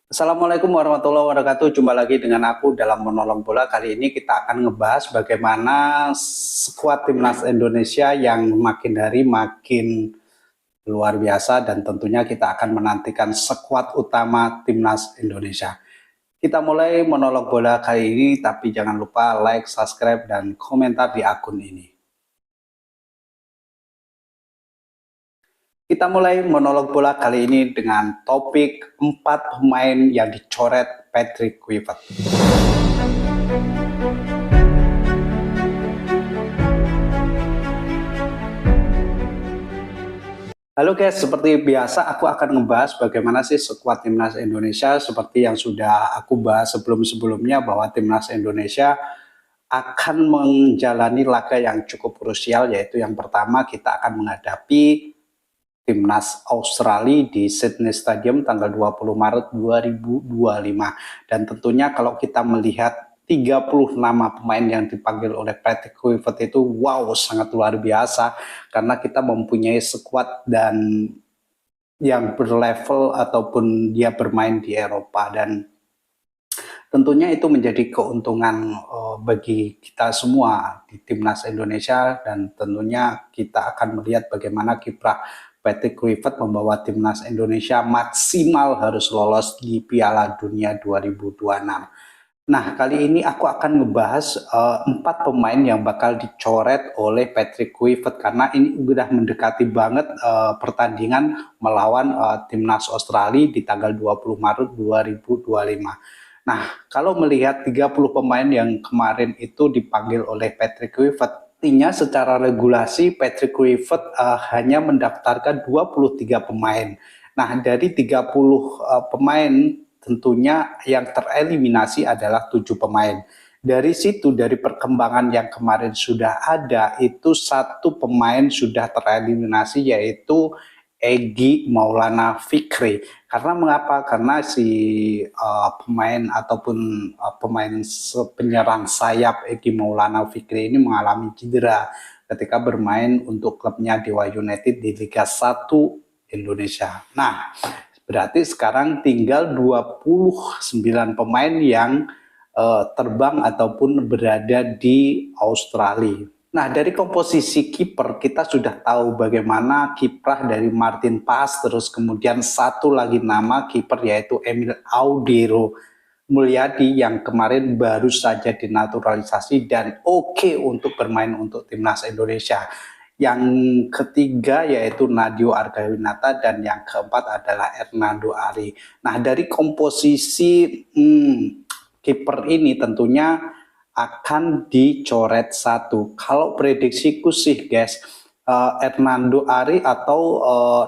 Assalamualaikum warahmatullahi wabarakatuh. Jumpa lagi dengan aku dalam Monolog Bola. Kali ini kita akan ngebahas bagaimana skuad timnas Indonesia yang makin hari makin luar biasa, dan tentunya kita akan menantikan skuad utama timnas Indonesia. Kita mulai Monolog Bola kali ini, tapi jangan lupa like, subscribe, dan komentar di akun ini. Kita mulai Monolog Bola kali ini dengan topik 4 pemain yang dicoret Patrick Kluivert. Halo guys, seperti biasa aku akan ngebahas bagaimana sih skuad timnas Indonesia, seperti yang sudah aku bahas sebelum-sebelumnya, bahwa timnas Indonesia akan menjalani laga yang cukup krusial, yaitu yang pertama kita akan menghadapi timnas Australia di Sydney Stadium tanggal 20 Maret 2025. Dan tentunya kalau kita melihat 30 nama pemain yang dipanggil oleh Patrick Kluivert itu wow, sangat luar biasa, karena kita mempunyai skuad dan yang berlevel ataupun dia bermain di Eropa, dan tentunya itu menjadi keuntungan bagi kita semua di timnas Indonesia. Dan tentunya kita akan melihat bagaimana kiprah Patrick Kluivert membawa timnas Indonesia maksimal harus lolos di Piala Dunia 2026. Nah, kali ini aku akan ngebahas 4 pemain yang bakal dicoret oleh Patrick Kluivert, karena ini udah mendekati banget pertandingan melawan timnas Australia di tanggal 20 Maret 2025. Nah, kalau melihat 30 pemain yang kemarin itu dipanggil oleh Patrick Kluivert, artinya secara regulasi Patrick Kluivert hanya mendaftarkan 23 pemain. Nah, dari 30 pemain tentunya yang tereliminasi adalah 7 pemain. Dari situ, dari perkembangan yang kemarin sudah ada, itu 1 pemain sudah tereliminasi, yaitu Egy Maulana Fikri. Karena mengapa? Karena si pemain ataupun pemain penyerang sayap Egy Maulana Fikri ini mengalami cedera ketika bermain untuk klubnya Dewa United di Liga 1 Indonesia. Nah, berarti sekarang tinggal 29 pemain yang terbang ataupun berada di Australia. Nah, dari komposisi kiper kita sudah tahu bagaimana kiprah dari Martin Paes, terus kemudian satu lagi nama kiper yaitu Emil Audero Mulyadi yang kemarin baru saja dinaturalisasi dan oke untuk bermain untuk timnas Indonesia. Yang ketiga yaitu Nadeo Argawinata, dan yang keempat adalah Hernando Ari. Nah, dari komposisi kiper ini tentunya akan dicoret 1. Kalau prediksiku sih guys, Hernando Ari atau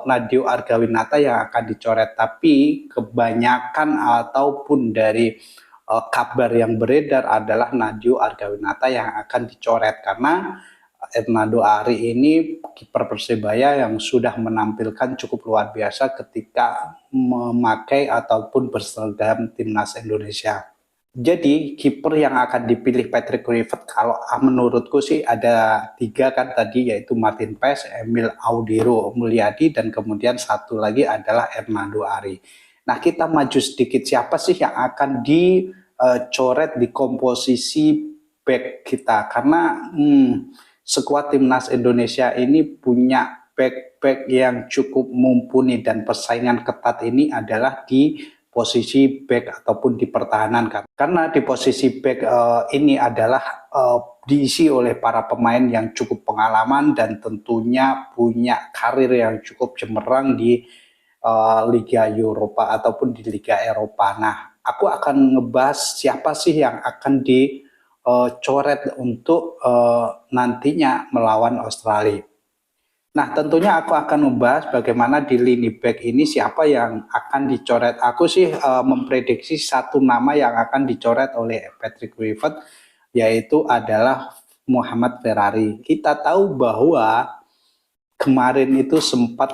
Nadeo Argawinata yang akan dicoret, tapi kebanyakan ataupun dari kabar yang beredar adalah Nadeo Argawinata yang akan dicoret, karena Hernando Ari ini kiper Persebaya yang sudah menampilkan cukup luar biasa ketika memakai ataupun berseragam timnas Indonesia. Jadi kiper yang akan dipilih Patrick Kluivert kalau menurutku sih ada 3 kan tadi, yaitu Martin Paes, Emil Audero Mulyadi, dan kemudian satu lagi adalah Hernando Ari. Nah, kita maju sedikit, siapa sih yang akan dicoret di komposisi back kita, karena skuad timnas Indonesia ini punya back-back yang cukup mumpuni, dan persaingan ketat ini adalah di posisi back ataupun di pertahanan, karena di posisi back ini adalah diisi oleh para pemain yang cukup pengalaman dan tentunya punya karir yang cukup cemerlang di Liga Eropa ataupun di Liga Eropa. Nah, aku akan ngebahas siapa sih yang akan dicoret untuk nantinya melawan Australia. Nah, tentunya aku akan membahas bagaimana di lini back ini siapa yang akan dicoret. Aku sih memprediksi 1 nama yang akan dicoret oleh Patrick Kluivert, yaitu adalah Muhammad Ferrari. Kita tahu bahwa kemarin itu sempat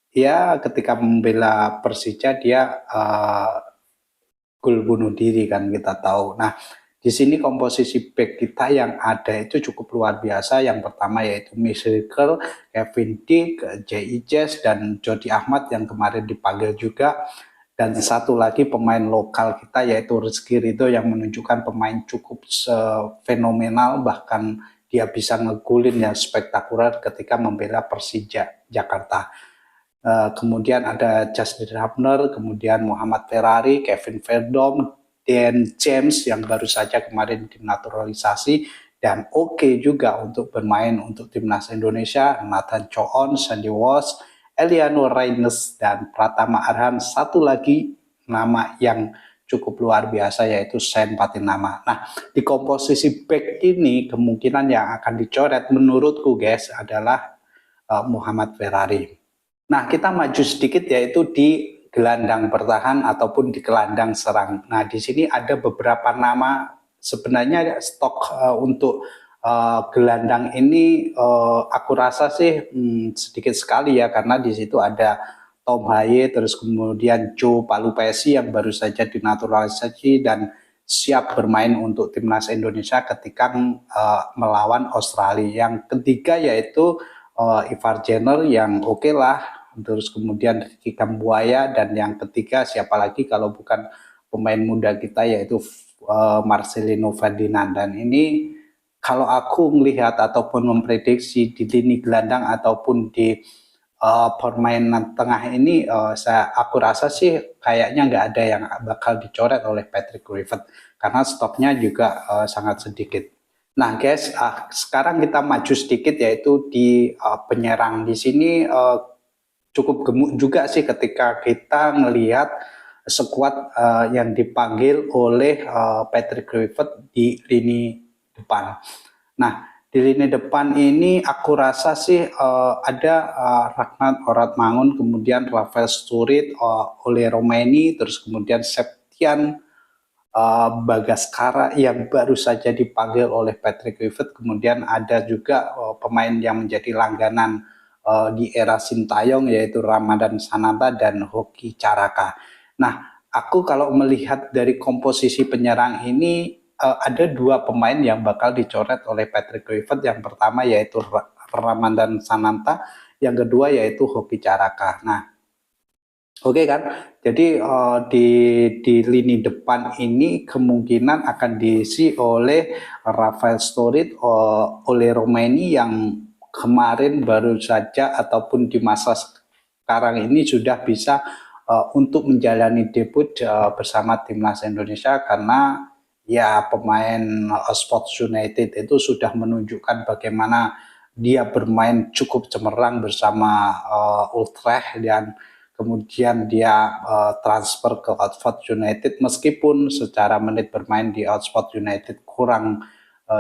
ya ketika membela Persija dia gol bunuh diri kan, kita tahu. Nah, di sini komposisi back kita yang ada itu cukup luar biasa. Yang pertama yaitu Miracle, Kevin Dick, J.I. Jess, dan Jody Ahmad yang kemarin dipanggil juga. Dan satu lagi pemain lokal kita yaitu Rizky Ridho yang menunjukkan pemain cukup fenomenal, bahkan dia bisa ngegolin yang spektakuler ketika membela Persija Jakarta. Kemudian ada Justin Hubner, kemudian Muhammad Ferrari, Kevin Verdom, Dan James yang baru saja kemarin dinaturalisasi, dan oke juga untuk bermain untuk timnas Indonesia, Nathan Choon, Sandy Walsh, Eliano Reynes, dan Pratama Arhan. Satu lagi nama yang cukup luar biasa yaitu Sen Patinama. Nah, di komposisi back ini kemungkinan yang akan dicoret menurutku guys adalah Muhammad Ferrari. Nah, kita maju sedikit yaitu di gelandang bertahan ataupun di gelandang serang. Nah, di sini ada beberapa nama. Sebenarnya stok untuk gelandang ini aku rasa sih sedikit sekali ya, karena di situ ada Tom Haye, terus kemudian Joe Palupesi yang baru saja dinaturalisasi dan siap bermain untuk timnas Indonesia ketika melawan Australia. Yang ketiga yaitu Ivar Jenner yang oke lah, terus kemudian Ricky Kambuaya, dan yang ketiga siapa lagi kalau bukan pemain muda kita yaitu Marcelino Ferdinand. Dan ini kalau aku melihat ataupun memprediksi di lini gelandang ataupun di permainan tengah ini, aku rasa sih kayaknya nggak ada yang bakal dicoret oleh Patrick Kluivert karena stoknya juga sangat sedikit. Nah guys, sekarang kita maju sedikit yaitu di penyerang. Di sini cukup gemuk juga sih ketika kita melihat skuad yang dipanggil oleh Patrick Kluivert di lini depan. Nah, di lini depan ini aku rasa sih ada Ragnar Oratmangun, kemudian Rafael Sturridge, Ole Romeni, terus kemudian Septian Bagaskara yang baru saja dipanggil oleh Patrick Kluivert. Kemudian ada juga pemain yang menjadi langganan di era Sintayong yaitu Ramadan Sananta dan Hoki Caraka. Nah, aku kalau melihat dari komposisi penyerang ini ada dua pemain yang bakal dicoret oleh Patrick Kluivert. Yang pertama yaitu Ramadan Sananta, yang kedua yaitu Hoki Caraka. Nah, oke kan? Jadi di lini depan ini kemungkinan akan diisi oleh Rafael Sturridge, oleh Romeni yang kemarin baru saja ataupun di masa sekarang ini sudah bisa untuk menjalani debut bersama timnas Indonesia, karena ya pemain Sports United itu sudah menunjukkan bagaimana dia bermain cukup cemerlang bersama Utrecht, dan kemudian dia transfer ke Oxford United, meskipun secara menit bermain di Oxford United kurang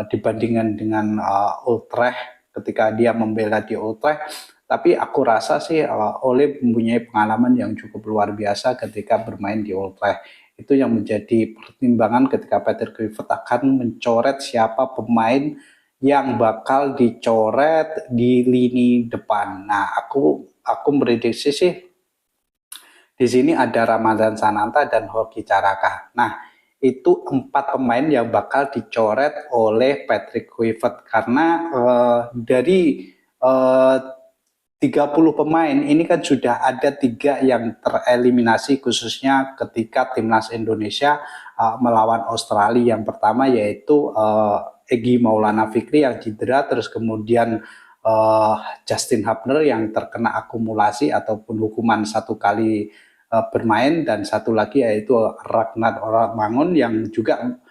dibandingkan dengan Utrecht ketika dia membela di Utrecht, tapi aku rasa sih Ole mempunyai pengalaman yang cukup luar biasa ketika bermain di Utrecht. Itu yang menjadi pertimbangan ketika Patrick Kluivert akan mencoret siapa pemain yang bakal dicoret di lini depan. Nah, aku memprediksi sih di sini ada Ramadan Sananta dan Hoki Caraka. Nah, itu 4 pemain yang bakal dicoret oleh Patrick Kluivert karena dari 30 pemain ini kan sudah ada 3 yang tereliminasi, khususnya ketika timnas Indonesia melawan Australia. Yang pertama yaitu Egy Maulana Fikri yang cedera, terus kemudian Justin Hubner yang terkena akumulasi ataupun hukuman 1 kali bermain, dan satu lagi yaitu Ragnar Oratmangun yang juga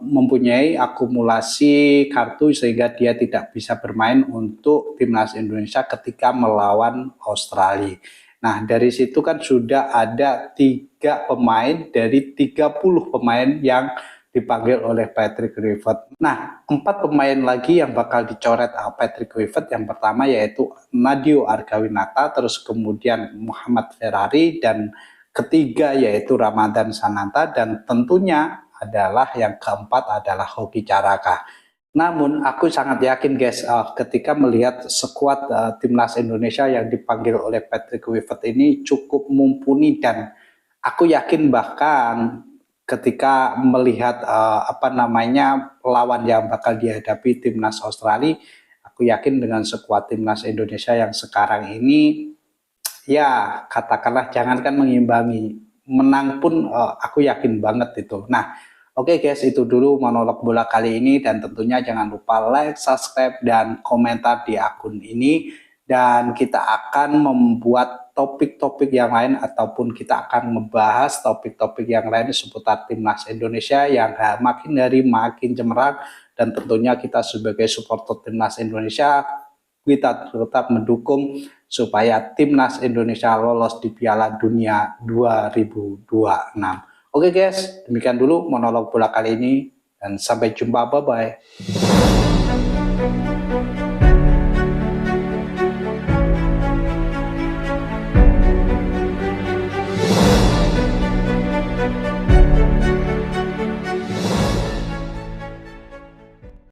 mempunyai akumulasi kartu sehingga dia tidak bisa bermain untuk timnas Indonesia ketika melawan Australia. Nah, dari situ kan sudah ada 3 pemain dari 30 pemain yang dipanggil oleh Patrick Kluivert. Nah, 4 pemain lagi yang bakal dicoret Patrick Kluivert, yang pertama yaitu Nadeo Argawinata, terus kemudian Muhammad Ferrari, dan ketiga yaitu Ramadan Sananta, dan tentunya adalah yang keempat adalah Hoki Caraka. Namun aku sangat yakin guys, ketika melihat skuad timnas Indonesia yang dipanggil oleh Patrick Kluivert ini cukup mumpuni, dan aku yakin bahkan ketika melihat lawan yang bakal dihadapi timnas Australia, aku yakin dengan skuad timnas Indonesia yang sekarang ini ya katakanlah jangankan mengimbangi, menang pun aku yakin banget itu. Nah, oke guys, itu dulu monolog bola kali ini, dan tentunya jangan lupa like, subscribe, dan komentar di akun ini. Dan kita akan membuat topik-topik yang lain, ataupun kita akan membahas topik-topik yang lain seputar timnas Indonesia yang makin hari makin cemerlang. Dan tentunya kita sebagai supporter timnas Indonesia, kita tetap mendukung supaya timnas Indonesia lolos di Piala Dunia 2026. Oke guys, demikian dulu monolog bola kali ini, dan sampai jumpa, bye-bye.